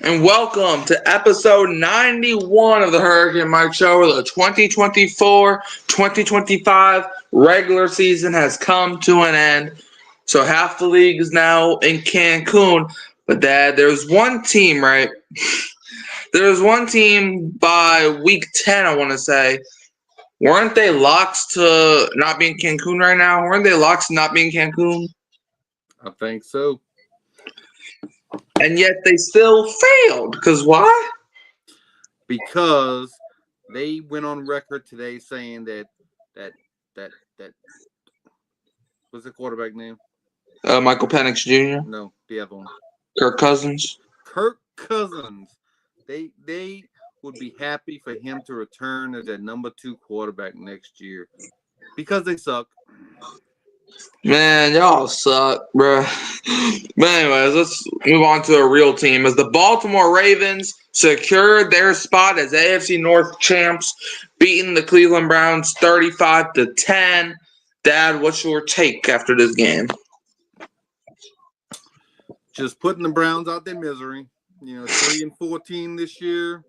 and welcome to episode 91 of the Hurricane Mike Show. The 2024-2025 regular season has come to an end. So half the league is now in Cancun. But Dad, there's one team, right? There's one team by week 10, I want to say. Weren't they locks to not be in Cancun right now? Weren't they locks to not be in Cancun? I think so. And yet they still failed. Because why? Because they went on record today saying that what's the quarterback name? Michael Penix Jr. No, the other one. Kirk Cousins. Kirk Cousins. They would be happy for him to return as their number 2 quarterback next year because they suck. Man, y'all suck, bro. But anyways, let's move on to a real team. As the Baltimore Ravens secured their spot as AFC North champs, beating the Cleveland Browns 35-10. Dad, what's your take after this game? Just putting the Browns out their misery. 3-14 this year.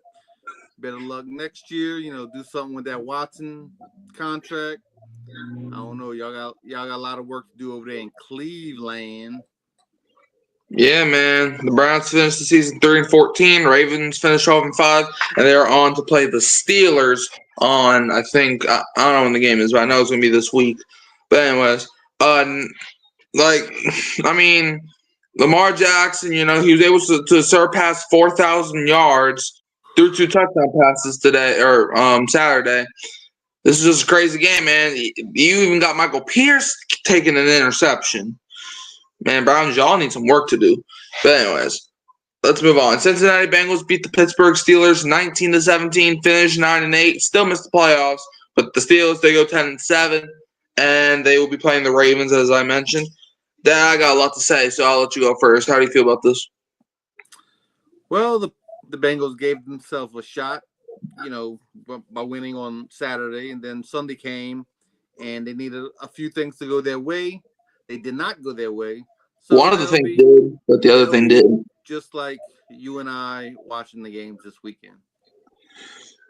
Better luck next year. Do something with that Watson contract. I don't know. Y'all got a lot of work to do over there in Cleveland. Yeah, man. The Browns finished the season 3-14. Ravens finished 12-5, and they're on to play the Steelers on. I don't know when the game is, but I know it's gonna be this week. But anyways, Lamar Jackson, he was able to surpass 4,000 yards through 2 touchdown passes today or Saturday. This is just a crazy game, man. You even got Michael Pierce taking an interception. Man, Browns, y'all need some work to do. But anyways, let's move on. Cincinnati Bengals beat the Pittsburgh Steelers 19-17, finished 9-8, still missed the playoffs. But the Steelers, they go 10-7, and they will be playing the Ravens, as I mentioned. Dad, I got a lot to say, so I'll let you go first. How do you feel about this? Well, the Bengals gave themselves a shot, by winning on Saturday, and then Sunday came, and they needed a few things to go their way. They did not go their way. So one of the things did, but the other thing didn't. Just like you and I watching the games this weekend.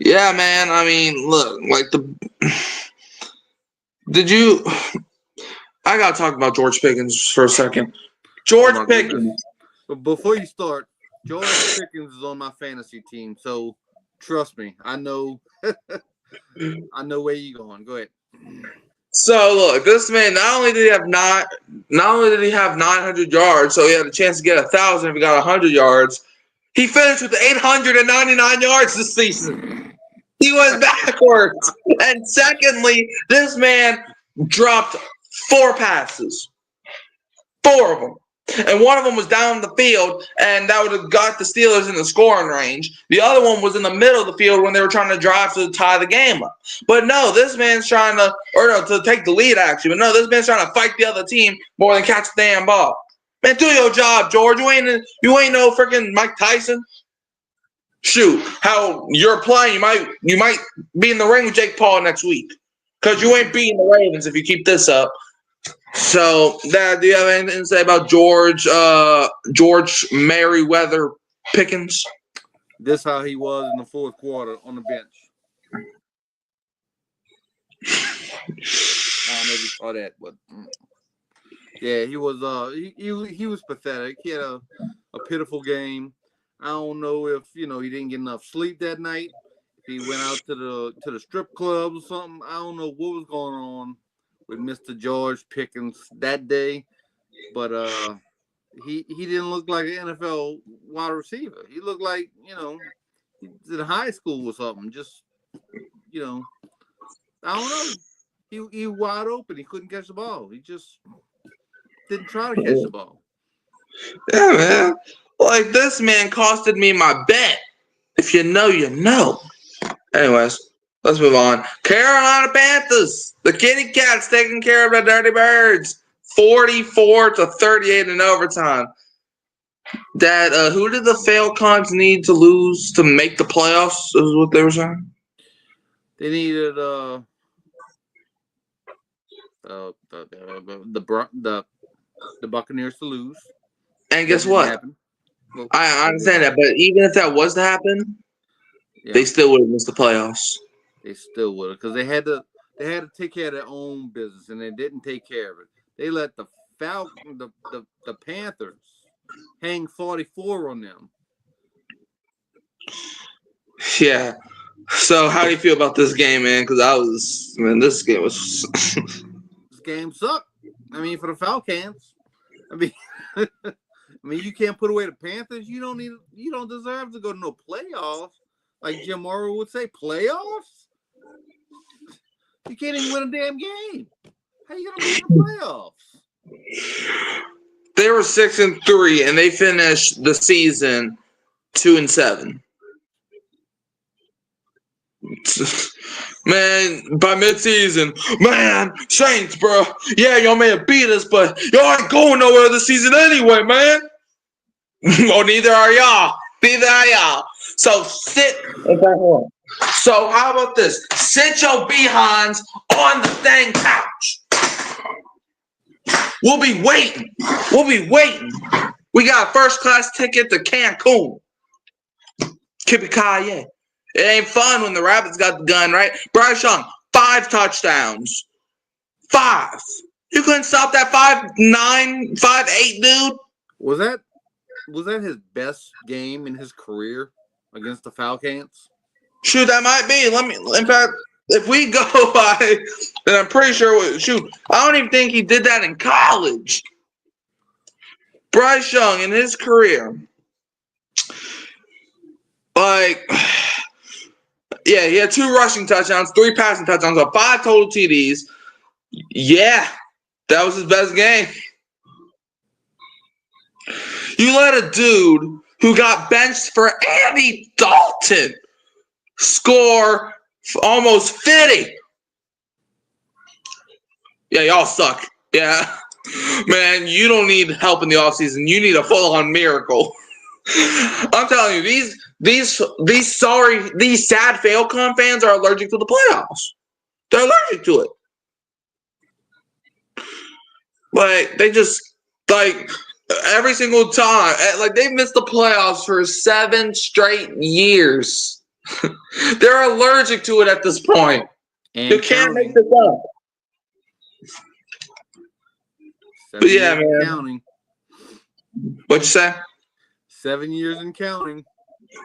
Yeah, man. Look, I gotta talk about George Pickens for a second. George Pickens. Goodness. But before you start, George Pickens is on my fantasy team, so trust me, I know where you're going. Go ahead. So look, this man not only did he have 900 yards, so he had a chance to get 1,000 if he got 100 yards. He finished with 899 yards this season. He went backwards. And secondly, this man dropped 4 passes. 4 of them. And one of them was down the field, and that would have got the Steelers in the scoring range. The other one was in the middle of the field when they were trying to drive to tie the game up. But no, this man's trying to take the lead, actually. But no, this man's trying to fight the other team more than catch the damn ball. Man, do your job, George. You ain't no freaking Mike Tyson. Shoot, how you're playing, you might be in the ring with Jake Paul next week. Because you ain't beating the Ravens if you keep this up. So, Dad, do you have anything to say about George Merriweather Pickens? This how he was in the fourth quarter on the bench. I don't know if you saw that, but yeah, he was he was pathetic. He had a pitiful game. I don't know if he didn't get enough sleep that night. If he went out to the strip club or something. I don't know what was going on with Mr. George Pickens that day, but he didn't look like an NFL wide receiver. He looked like he's in high school or something. Just I don't know. He wide open. He couldn't catch the ball. He just didn't try to catch the ball. Yeah, man. Like, this man costed me my bet. If you know, you know. Anyways, let's move on. Carolina Panthers. The Kitty Cats taking care of the Dirty Birds. 44-38 in overtime. Dad, who did the Falcons need to lose to make the playoffs? Is what they were saying. They needed the Buccaneers to lose. And guess what? Happen. Well, I understand that, but even if that was to happen, yeah, they still would have missed the playoffs. they still would have because they had to take care of their own business and they didn't take care of it. They let the the Panthers hang 44 on them. Yeah. So how do you feel about this game, man? Because this game was. This game sucked. I mean, for the Falcons. I mean, you can't put away the Panthers. You don't deserve to go to no playoffs. Like Jim Morrow would say, playoffs? You can't even win a damn game. How you gonna be in the playoffs? They were 6-3, and they finished the season 2-7. Man, by midseason, man, Saints, bro. Yeah, y'all may have beat us, but y'all ain't going nowhere this season anyway, man. Well, neither are y'all. Neither are y'all. So sit. So how about this? Sit your behinds on the dang couch. We'll be waiting. We got a first class ticket to Cancun. Yippee-ki-yay. It ain't fun when the Rabbits got the gun, right? Bryce Young, 5 touchdowns. 5. You couldn't stop that 5'9", 5'8" dude. Was that his best game in his career against the Falcons? Shoot, that might be. In fact, if we go by, and I'm pretty sure, I don't even think he did that in college. Bryce Young, in his career, he had 2 rushing touchdowns, 3 passing touchdowns, 5 total TDs. Yeah, that was his best game. You let a dude who got benched for Andy Dalton score almost 50. Yeah, y'all suck. Yeah. Man, you don't need help in the offseason. You need a full-on miracle. I'm telling you, these sad Falcon fans are allergic to the playoffs. They're allergic to it. Like, they just, like, every single time, like, they've missed the playoffs for 7 straight years. They're allergic to it at this point. And you can't make this up. But yeah, man. Counting. What'd you say? 7 years and counting.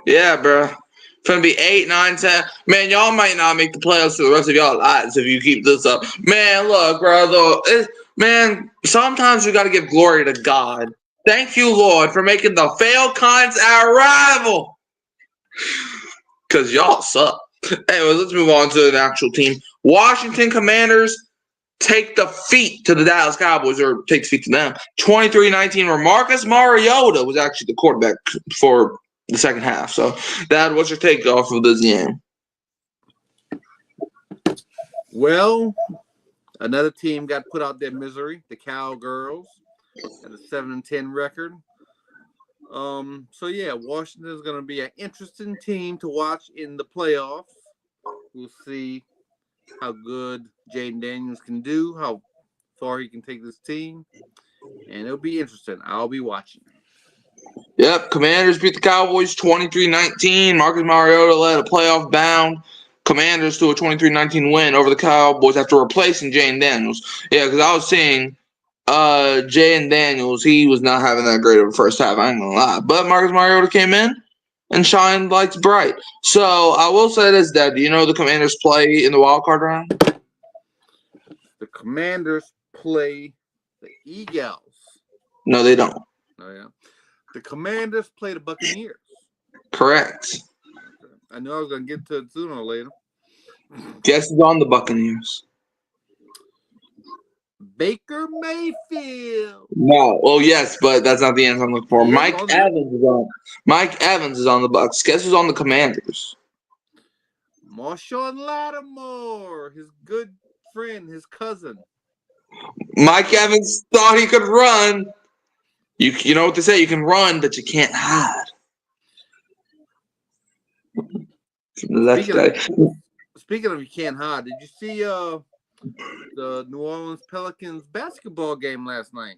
Yeah, bro. It's gonna be 8, 9, 10. Man, y'all might not make the playoffs for the rest of y'all lives if you keep this up. Man, look, bro. Man, sometimes we gotta give glory to God. Thank you, Lord, for making the Falcons our rival. Because y'all suck. Anyways, let's move on to the actual team. Washington Commanders take defeat to the Dallas Cowboys, or take defeat to them. 23-19, where Marcus Mariota was actually the quarterback for the second half. So, Dad, what's your take off of this game? Well, another team got put out their misery, the Cowgirls, at a 7-10 record. So yeah, Washington is going to be an interesting team to watch in the playoffs. We'll see how good Jaden Daniels can do, how far he can take this team, and it'll be interesting. I'll be watching. Yep, Commanders beat the Cowboys 23-19. Marcus Mariota led a playoff bound Commanders to a 23-19 win over the Cowboys after replacing Jaden Daniels. Yeah, because I was seeing Jaden Daniels, he was not having that great of a first half, I ain't gonna lie. But Marcus Mariota came in and shined lights bright. So I will say this, Dad. Do you know the Commanders play in the wild card round? The Commanders play the Eagles. No, they don't. Oh yeah. The Commanders play the Buccaneers. Correct. I know I was gonna get to it sooner or later. Guess who's on the Buccaneers? Baker Mayfield. No. Well, yes, but that's not the answer I'm looking for. He's Mike Evans is on the Bucs. Guess who's on the Commanders? Marshawn Lattimore, his good friend, his cousin. Mike Evans thought he could run. You know what they say? You can run, but you can't hide. Speaking of you can't hide, did you see the New Orleans Pelicans basketball game last night?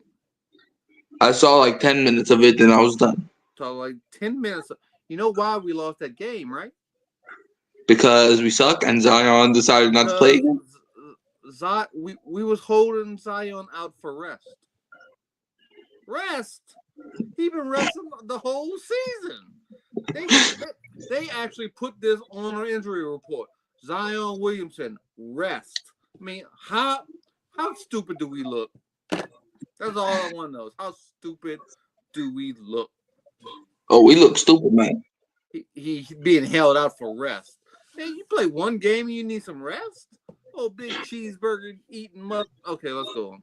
I saw like 10 minutes of it, then I was done. talk like 10 minutes. You know why we lost that game, right? Because we suck and Zion decided not to play again. We was holding Zion out for rest. Rest. He been resting the whole season. They actually put this on our injury report. Zion Williamson, rest. I mean, how stupid do we look? That's all I want to know. Is how stupid do we look? Oh, we look stupid, man. He being held out for rest. Man, you play one game and you need some rest? Oh, big cheeseburger eating muck. Okay, let's go on.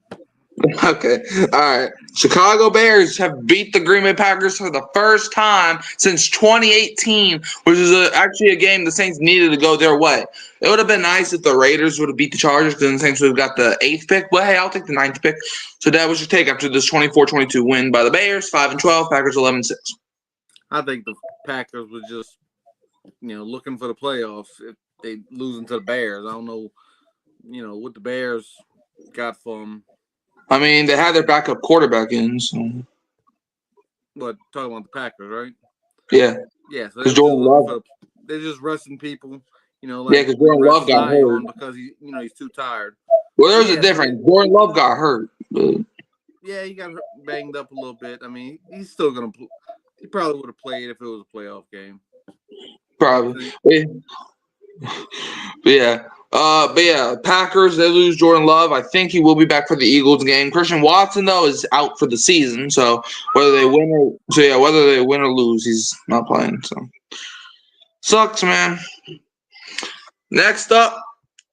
Okay. All right. Chicago Bears have beat the Green Bay Packers for the first time since 2018, which is actually a game the Saints needed to go their way. It would have been nice if the Raiders would have beat the Chargers because the Saints would have got the 8th pick. But hey, I'll take the 9th pick. So that was your take after this 24-22 win by the Bears, 5-12, Packers 11-6. I think the Packers were just, looking for the playoffs if they losing to the Bears. I don't know, what the Bears got from. I mean, they had their backup quarterback in. So. What, talking about the Packers, right? Yeah. Yeah, so they're just resting people, Like because Jordan Love got hurt. Because he's too tired. Well, there's a difference. Jordan Love got hurt. But... Yeah, he got banged up a little bit. I mean, he's still going to – he probably would have played if it was a playoff game. Probably. But yeah, Packers, they lose Jordan Love. I think he will be back for the Eagles game. Christian Watson, though, is out for the season. So whether they win or lose, he's not playing. So sucks, man. Next up,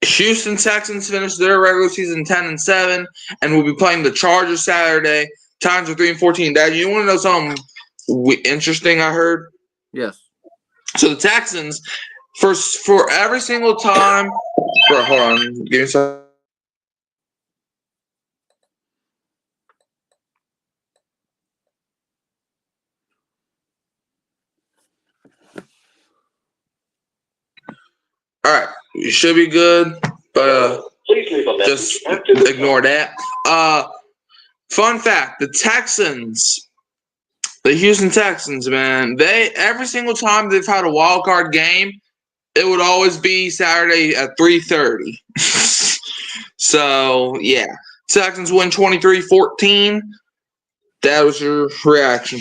Houston Texans finished their regular season 10-7 and will be playing the Chargers Saturday. Times are 3-14. Dad, you want to know something interesting I heard? Yes. So the Texans, for every single time, hold on, give me a second. All right, you should be good, but just ignore that. Fun fact: the Texans, the Houston Texans, man, every single time they've had a wild card game, it would always be Saturday at 3:30. So yeah, Texans win 23-14. That was your reaction.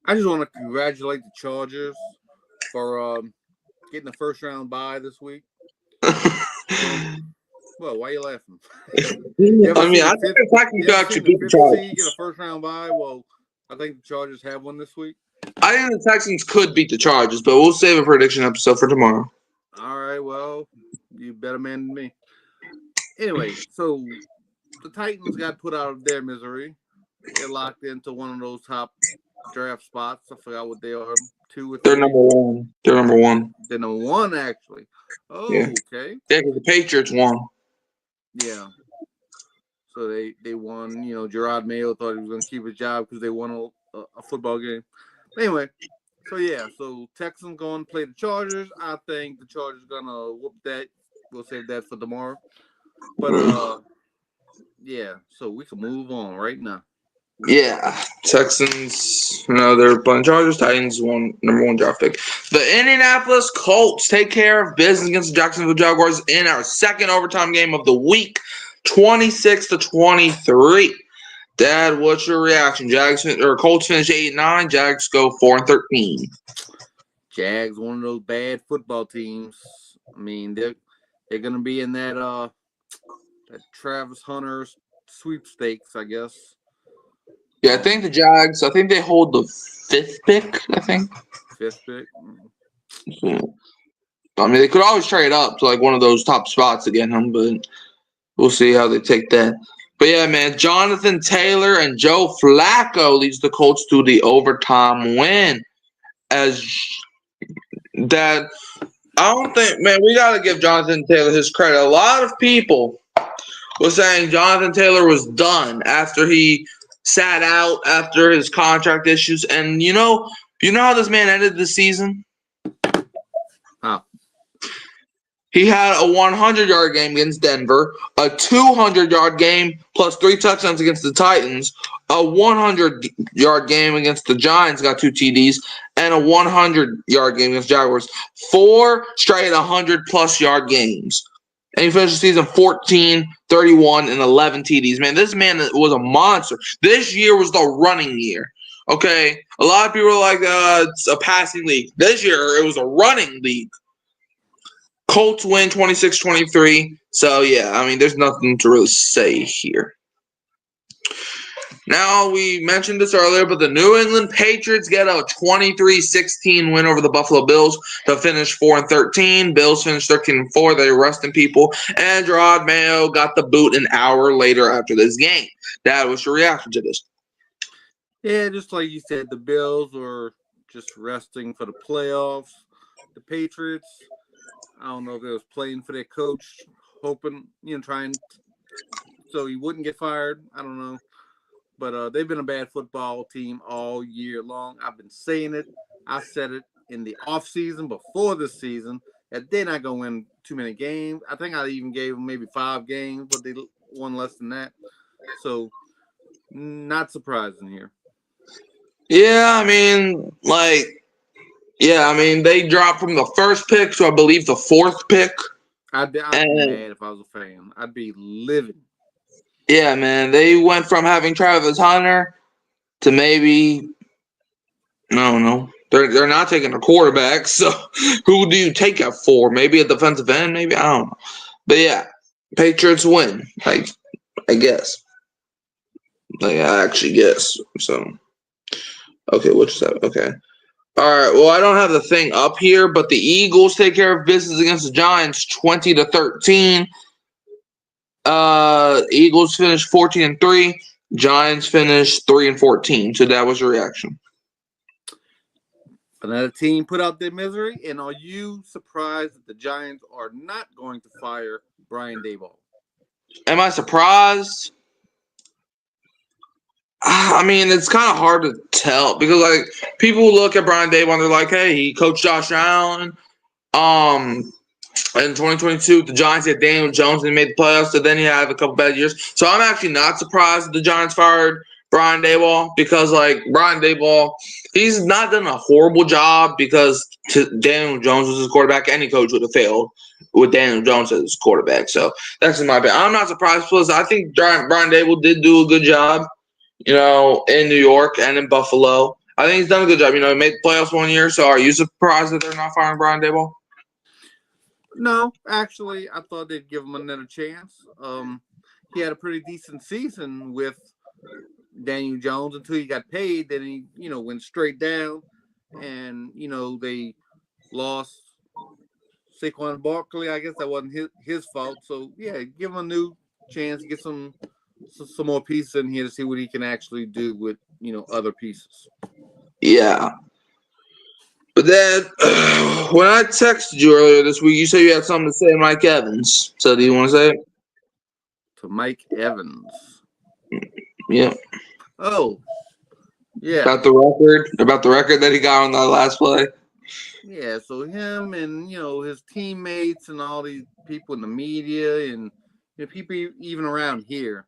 I just want to congratulate the Chargers for getting the first round bye this week. Well, why are you laughing? I think the Texans actually beat the Chargers. Get a first round bye. Well, I think the Chargers have one this week. I think the Texans could beat the Chargers, but we'll save a prediction episode for tomorrow. All right, well, you better man than me. Anyway, so the Titans got put out of their misery. They're locked into one of those top draft spots. I forgot what they are. 2 or 3. They're number 1. They're number 1. They're number 1, actually. Oh, yeah. Okay. Yeah, because the Patriots won. Yeah. So they won. Gerard Mayo thought he was going to keep his job because they won a football game. Anyway, so Texans going to play the Chargers. I think the Chargers going to whoop that. We'll save that for tomorrow. But, so we can move on right now. Yeah, Texans, they're playing Chargers. Titans, number 1 draft pick. The Indianapolis Colts take care of business against the Jacksonville Jaguars in our second overtime game of the week, 26-23. Dad, what's your reaction? Colts finish 8-9. Jags go 4-13. Jags, one of those bad football teams. I mean, they're gonna be in that Travis Hunter's sweepstakes, I guess. Yeah, I think the Jags. I think they hold the 5th pick. I think 5th pick. Yeah. I mean, they could always trade up to like one of those top spots to get him, but we'll see how they take that. But yeah, man, Jonathan Taylor and Joe Flacco leads the Colts to the overtime win. As that, I don't think, man, we got to give Jonathan Taylor his credit. A lot of people were saying Jonathan Taylor was done after he sat out after his contract issues. And you know how this man ended the season? How? He had a 100-yard game against Denver, a 200-yard game plus 3 touchdowns against the Titans, a 100-yard game against the Giants, got 2 TDs, and a 100-yard game against Jaguars. 4 straight 100-plus yard games. And he finished the season 14, 31, and 11 TDs. Man, this man was a monster. This year was the running year. Okay? A lot of people are like, it's a passing league. This year, it was a running league. Colts win 26-23. So, yeah, I mean, there's nothing to really say here. Now, we mentioned this earlier, but the New England Patriots get a 23-16 win over the Buffalo Bills to finish 4-13. Bills finished 13-4. They're resting people. And Gerard Mayo got the boot an hour later after this game. Dad, what's your reaction to this? Yeah, just like you said, the Bills were just resting for the playoffs. The Patriots, I don't know if they was playing for their coach, hoping, trying so he wouldn't get fired. I don't know. But they've been a bad football team all year long. I've been saying it. I said it in the offseason before this season that they're not going to win too many games. I think I even gave them maybe 5 games, but they won less than that. So, not surprising here. Yeah, I mean, they dropped from the first pick to, I believe, the 4th pick. I'd be mad if I was a fan. I'd be livid. Yeah, man, they went from having Travis Hunter to maybe, I don't know. They're not taking a quarterback, so who do you take it for? Maybe a defensive end, maybe? I don't know. But yeah, Patriots win, I guess. I actually guess. So, okay, what's that? Okay. All right, well, I don't have the thing up here, but the Eagles take care of business against the Giants 20-13. Eagles finished 14-3. Giants finished 3-14. So that was your reaction. Another team put out their misery, and are you surprised that the Giants are not going to fire Brian Daboll? Am I surprised? I mean, it's kind of hard to tell because people look at Brian Daboll and they're like, "Hey, he coached Josh Allen." In 2022, the Giants had Daniel Jones and they made the playoffs, so then he had a couple bad years. So I'm actually not surprised that the Giants fired Brian Daboll because, Brian Daboll, he's not done a horrible job because Daniel Jones was his quarterback. Any coach would have failed with Daniel Jones as his quarterback. So that's my opinion. I'm not surprised because I think Brian Daboll did do a good job, in New York and in Buffalo. I think he's done a good job. He made the playoffs 1 year. So are you surprised that they're not firing Brian Daboll? No, actually, I thought they'd give him another chance. He had a pretty decent season with Daniel Jones until he got paid. Then he, went straight down, and they lost Saquon Barkley. I guess that wasn't his fault. So yeah, give him a new chance, get some more pieces in here to see what he can actually do with other pieces. Yeah. But then, when I texted you earlier this week, you said you had something to say to Mike Evans. So, do you want to say it? To Mike Evans. Yeah. Oh, yeah. About the record that he got on that last play. Yeah. So him and his teammates and all these people in the media and people even around here.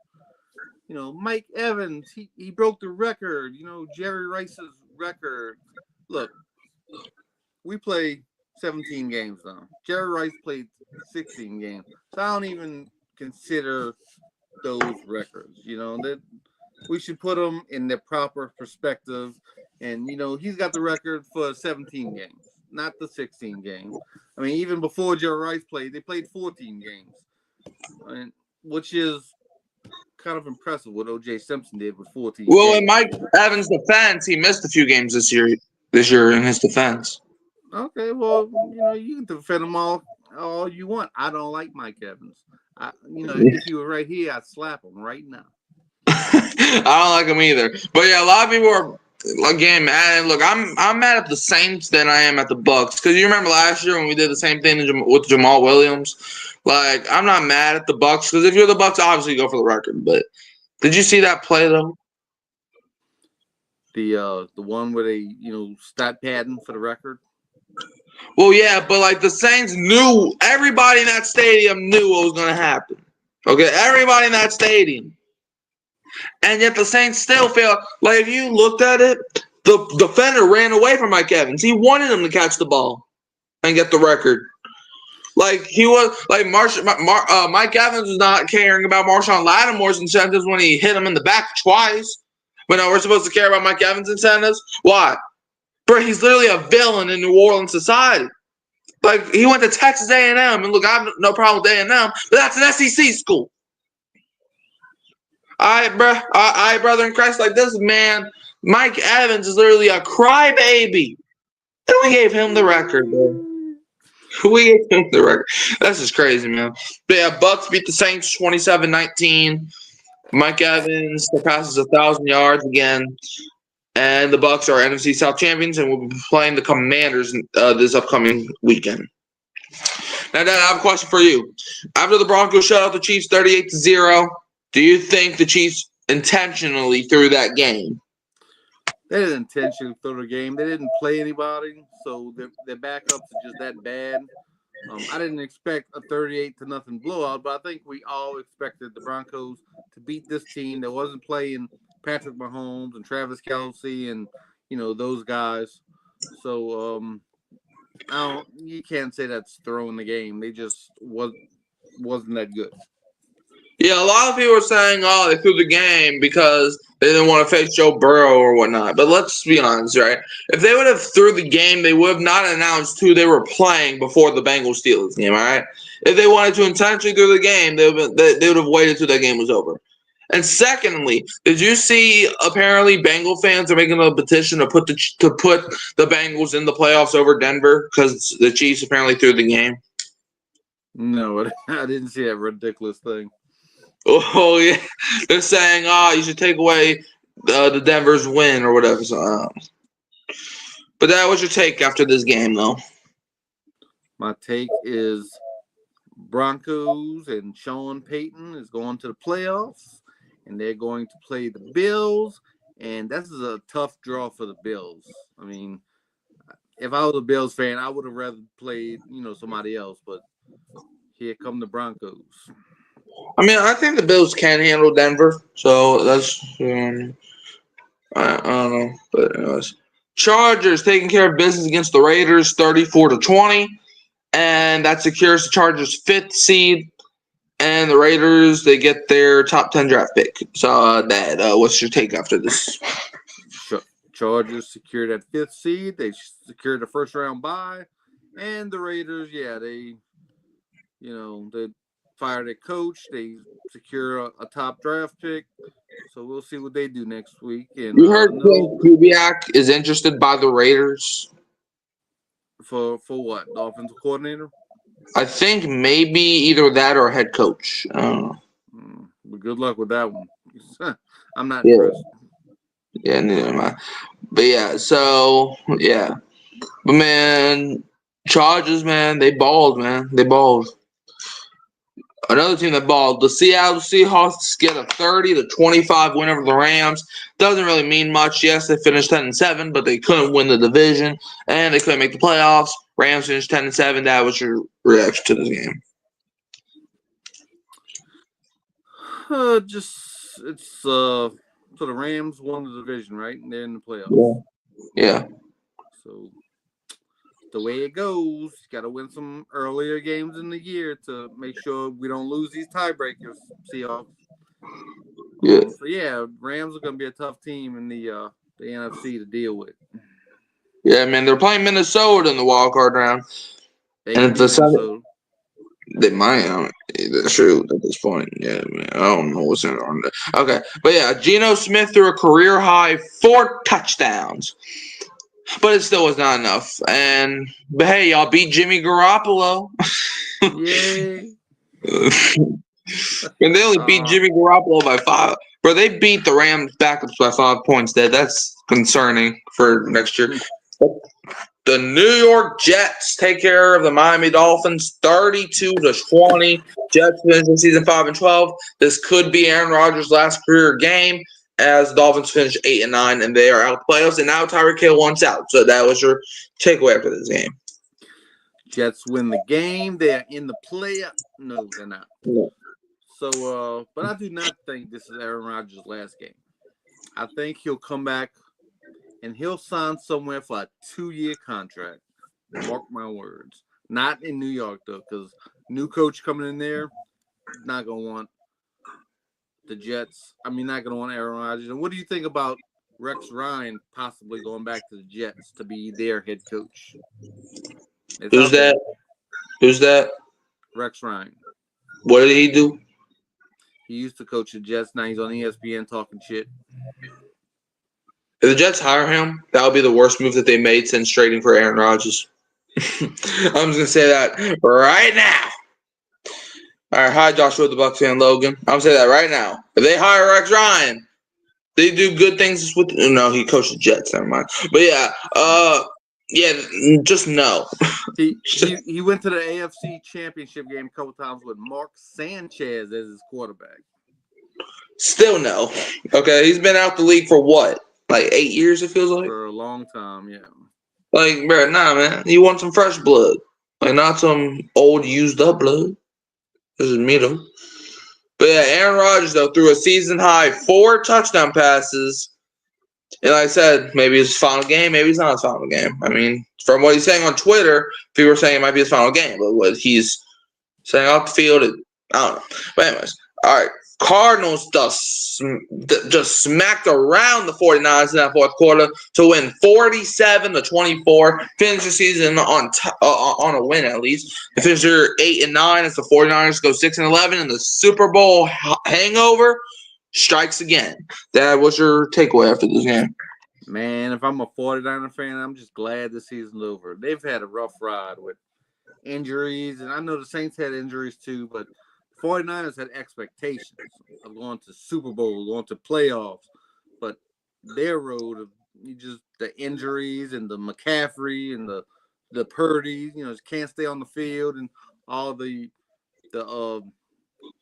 Mike Evans, he broke the record. Jerry Rice's record. Look. We play 17 games now. Jerry Rice played 16 games. So I don't even consider those records. That we should put them in their proper perspective. And, he's got the record for 17 games, not the 16 games. I mean, even before Jerry Rice played, they played 14 games, which is kind of impressive what O.J. Simpson did with 14 Well, games. in Mike Evans' defense, he missed a few games this year in his defense. Okay, well, you can defend them all you want. I don't like Mike Evans. If he were right here, I'd slap him right now. I don't like him either. But yeah, a lot of people are again mad. And look, I'm mad at the Saints than I am at the Bucs because you remember last year when we did the same thing with Jamal Williams. I'm not mad at the Bucs because if you're the Bucs, obviously you go for the record. But did you see that play though? The one where they stat padding for the record. Well, yeah, but the Saints knew, everybody in that stadium knew what was going to happen. Okay, everybody in that stadium. And yet the Saints still failed. Like, if you looked at it, the defender ran away from Mike Evans. He wanted him to catch the ball and get the record. Like, he was like Mike Evans was not caring about Marshawn Lattimore's incentives when he hit him in the back twice. But no, we're supposed to care about Mike Evans' incentives. Why? Bro, he's literally a villain in New Orleans society. Like, he went to Texas A&M, and look, I have no problem with A&M, but that's an SEC school. All right, brother in Christ, like, this man, Mike Evans is literally a crybaby. And we gave him the record, bro. We gave him the record. That's just crazy, man. But yeah, Bucks beat the Saints 27-19. Mike Evans surpasses 1,000 yards again. And the Bucks are NFC South champions, and we'll be playing the Commanders this upcoming weekend. Now, Dad, I have a question for you. After the Broncos shut out the Chiefs 38-0, do you think the Chiefs intentionally threw that game? They didn't intentionally throw the game. They didn't play anybody, so their backups are just that bad. I didn't expect a 38-0 blowout, but I think we all expected the Broncos to beat this team that wasn't playing Patrick Mahomes and Travis Kelce and, those guys. So you can't say that's throwing the game. They just wasn't that good. Yeah, a lot of people are saying, they threw the game because they didn't want to face Joe Burrow or whatnot. But let's be honest, right? If they would have threw the game, they would have not announced who they were playing before the Bengals-Steelers game, all right? If they wanted to intentionally throw the game, they would have waited till that game was over. And secondly, did you see apparently Bengal fans are making a petition to put the Bengals in the playoffs over Denver because the Chiefs apparently threw the game? No, I didn't see that ridiculous thing. Oh, yeah. They're saying, you should take away the Denver's win or whatever. So, but that was your take after this game, though. My take is Broncos and Sean Payton is going to the playoffs, and they're going to play the Bills, and this is a tough draw for the Bills. I mean, if I was a Bills fan, I would have rather played, somebody else, but here come the Broncos. I mean, I think the Bills can handle Denver, so that's I don't know, but anyways. Chargers taking care of business against the Raiders, 34-20, and that secures the Chargers' 5th seed. And the Raiders, they get their top 10 draft pick. So, Dad, what's your take after this? Chargers secured that 5th seed. They secured the first round bye, and the Raiders, they fire their coach. They secure a top draft pick. So we'll see what they do next week. And you heard Kubiak is interested by the Raiders for what? The offensive coordinator? I think maybe either that or head coach. I don't know. But good luck with that one. I'm not impressed. Yeah, neither am I. But yeah, so yeah. But man, Chargers, man, they balled, man. They balled. Another team that balled, the Seattle Seahawks get a 30-25 win over the Rams. Doesn't really mean much. Yes, they finished 10-7, but they couldn't win the division and they couldn't make the playoffs. Rams finished 10-7. That was your reaction to this game? So the Rams won the division, right? And they're in the playoffs. Yeah. So the way it goes, you got to win some earlier games in the year to make sure we don't lose these tiebreakers, Seahawks. Yeah. So Rams are going to be a tough team in the NFC to deal with. Yeah, man, they're playing Minnesota in the wild card round. And they might. That's true at this point. Yeah, man, I don't know what's on there. Okay, but yeah, Geno Smith threw a career high 4 touchdowns. But it still was not enough. But hey, y'all beat Jimmy Garoppolo. Yay. And they only beat Jimmy Garoppolo by 5. Bro, they beat the Rams backups by 5 points. That's concerning for next year. The New York Jets take care of the Miami Dolphins 32-20. Jets finish the season 5-12. This could be Aaron Rodgers' last career game, as the Dolphins finish 8-9 and they are out of the playoffs. And now Tyreek Hill wants out. So that was your takeaway after this game. Jets win the game. They're in the playoff. No, they're not. No. So, but I do not think this is Aaron Rodgers' last game. I think he'll come back and he'll sign somewhere for a 2-year contract. Mark my words. Not in New York, though, because new coach coming in there, not going to want the Jets. I mean, not going to want Aaron Rodgers. And what do you think about Rex Ryan possibly going back to the Jets to be their head coach? Who's that? Who's that? Rex Ryan. What did he do? He used to coach the Jets. Now he's on ESPN talking shit. If the Jets hire him, that would be the worst move that they made since trading for Aaron Rodgers. I'm just going to say that right now. All right, hi, Joshua, the Bucs fan, Logan. I'm going to say that right now. If they hire Rex Ryan, they do good things with – no, he coached the Jets. Never mind. But, just no. He went to the AFC Championship game a couple times with Mark Sanchez as his quarterback. Still no. Okay, he's been out the league for what? Like 8 years, it feels like? For a long time, yeah. Like, bro, nah, man. You want some fresh blood. Like, not some old, used-up blood. This is me, though. But, yeah, Aaron Rodgers, though, threw a season-high 4 touchdown passes. And like I said, maybe it's his final game. Maybe it's not his final game. I mean, from what he's saying on Twitter, people are saying it might be his final game. But what he's saying off the field, I don't know. But anyways, all right. Cardinals just smacked around the 49ers in that fourth quarter to win 47-24. Finish the season on a win at least. They finish 8-9 as the 49ers go 6-11, and the Super Bowl hangover strikes again. Dad, what's your takeaway after this game? Man, if I'm a 49er fan, I'm just glad the season's over. They've had a rough ride with injuries, and I know the Saints had injuries too, but 49ers had expectations of going to Super Bowl, going to playoffs, but their road of just the injuries and the McCaffrey and the Purdy, just can't stay on the field, and all the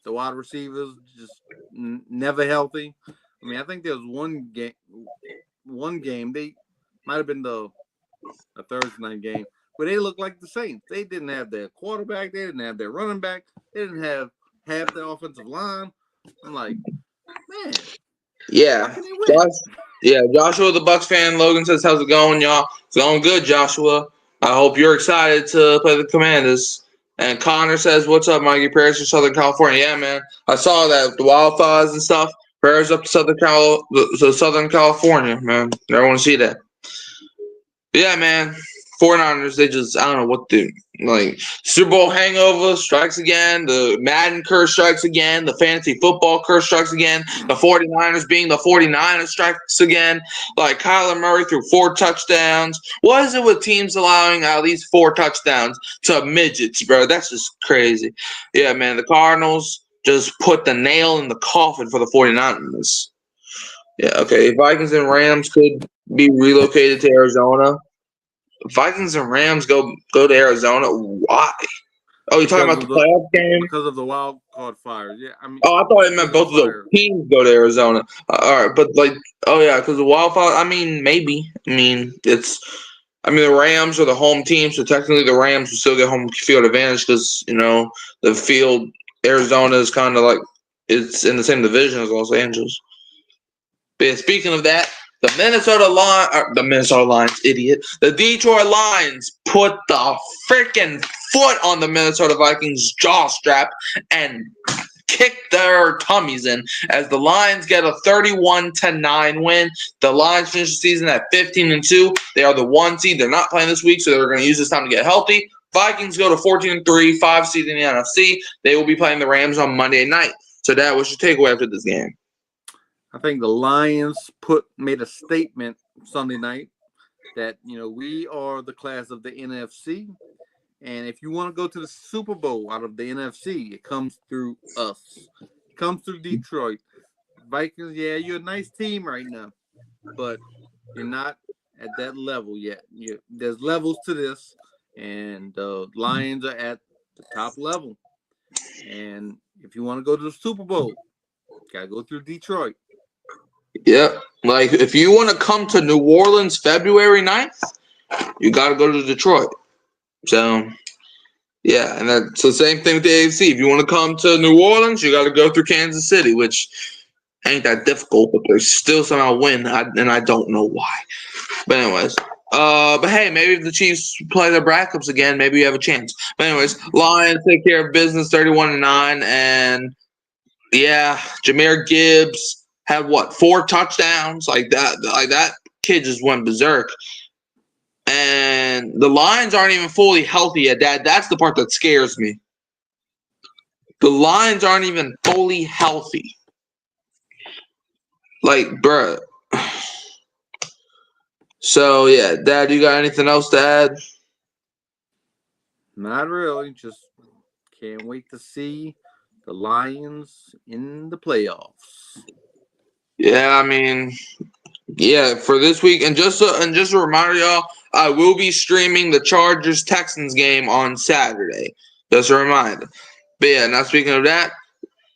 wide receivers just never healthy. I mean, I think there was one game they might have been the Thursday night game where they looked like the Saints. They didn't have their quarterback, they didn't have their running back, they didn't have half the offensive line. I'm like, man. Yeah. Joshua, the Bucs fan. Logan says, how's it going, y'all? It's going good, Joshua. I hope you're excited to play the Commanders. And Connor says, what's up, Mikey? Prayers to Southern California. Yeah, man. I saw that, the wildfires and stuff. Prayers up to Southern California, man. I want to see that. But yeah, man. 49ers, they just, I don't know what to do. Like, Super Bowl hangover strikes again. The Madden curse strikes again. The fantasy football curse strikes again. The 49ers being the 49ers strikes again. Like, Kyler Murray threw 4 touchdowns. What is it with teams allowing at least 4 touchdowns to midgets, bro? That's just crazy. Yeah, man, the Cardinals just put the nail in the coffin for the 49ers. Yeah, okay. Vikings and Rams could be relocated to Arizona. Vikings and Rams go to Arizona. Why? Oh, you're talking about the playoff game? Because of the wild card fire. Yeah, I mean. Oh, I thought it meant both of those teams go to Arizona. All right, but because the wildfire. I mean, maybe. I mean, the Rams are the home team, so technically the Rams will still get home field advantage because the field Arizona is kind of like it's in the same division as Los Angeles. But yeah, speaking of that. The Minnesota Lions, idiot. The Detroit Lions put the freaking foot on the Minnesota Vikings jaw strap and kicked their tummies in as the Lions get a 31-9 win. The Lions finish the season at 15-2. They are the 1 seed. They're not playing this week, so they're going to use this time to get healthy. Vikings go to 14-3, 5 seed in the NFC. They will be playing the Rams on Monday night. So, Dad, what's your takeaway after this game? I think the Lions made a statement Sunday night that, we are the class of the NFC. And if you want to go to the Super Bowl out of the NFC, it comes through us. It comes through Detroit. Vikings, yeah, you're a nice team right now, but you're not at that level yet. There's levels to this, and the Lions are at the top level. And if you want to go to the Super Bowl, you got to go through Detroit. Yep. Like, if you want to come to New Orleans February 9th, you got to go to Detroit. So, Yeah, and that's the same thing with the AFC. If you want to come to New Orleans, you got to go through Kansas City, which ain't that difficult, but they still somehow win, and I don't know why. But anyways, but hey, maybe if the Chiefs play their backups again, maybe you have a chance. But anyways, Lions take care of business, 31-9, and yeah, Jahmyr Gibbs had 4 touchdowns, like that kid just went berserk. And the Lions aren't even fully healthy yet. That's the part that scares me. The Lions aren't even fully healthy. Like, bruh. So, yeah, Dad, you got anything else to add? Not really. Just can't wait to see the Lions in the playoffs. Yeah, I mean, yeah, for this week, and just a reminder, y'all, I will be streaming the Chargers Texans game on Saturday. Just a reminder. But yeah, now speaking of that,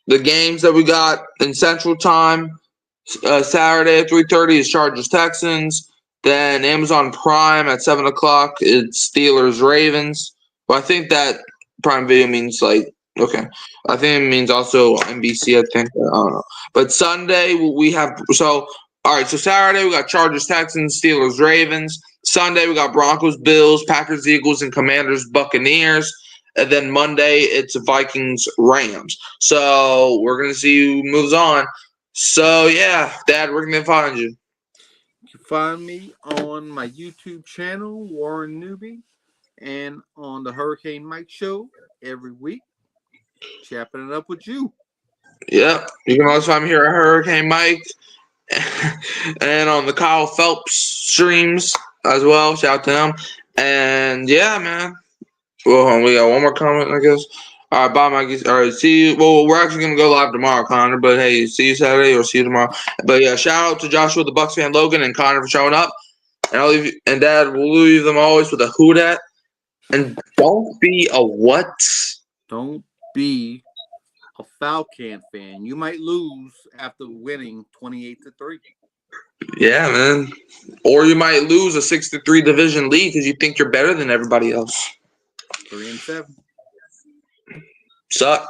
the games that we got in Central Time, Saturday at 3:30 is Chargers Texans. Then Amazon Prime at 7 o'clock, it's Steelers Ravens. Well, I think that Prime Video means okay. I think it means also NBC, I think. I don't know. But Sunday we have all right, so Saturday we got Chargers Texans, Steelers Ravens. Sunday we got Broncos Bills, Packers Eagles, and Commanders Buccaneers. And then Monday it's Vikings Rams. So we're gonna see who moves on. So yeah, Dad, where can they find you? You can find me on my YouTube channel, Warren Newby, and on the Hurricane Mike Show every week, chapping it up with you. Yep. You can also find me here at Hurricane Mike and on the Kyle Phelps streams as well. Shout out to him. And yeah, man. Well, we got one more comment, I guess. All right, bye, Mikey. All right, see you. Well, we're actually gonna go live tomorrow, Connor. But hey, see you Saturday or see you tomorrow. But yeah, shout out to Joshua, the Bucks fan, Logan, and Connor for showing up. And I'll leave you, and Dad, we'll leave them always with a who dat. And don't be a what? Don't be a Falcon fan. You might lose after winning 28-3. Yeah, man. Or you might lose a 6-3 division lead because you think you're better than everybody else. 3-7. Suck.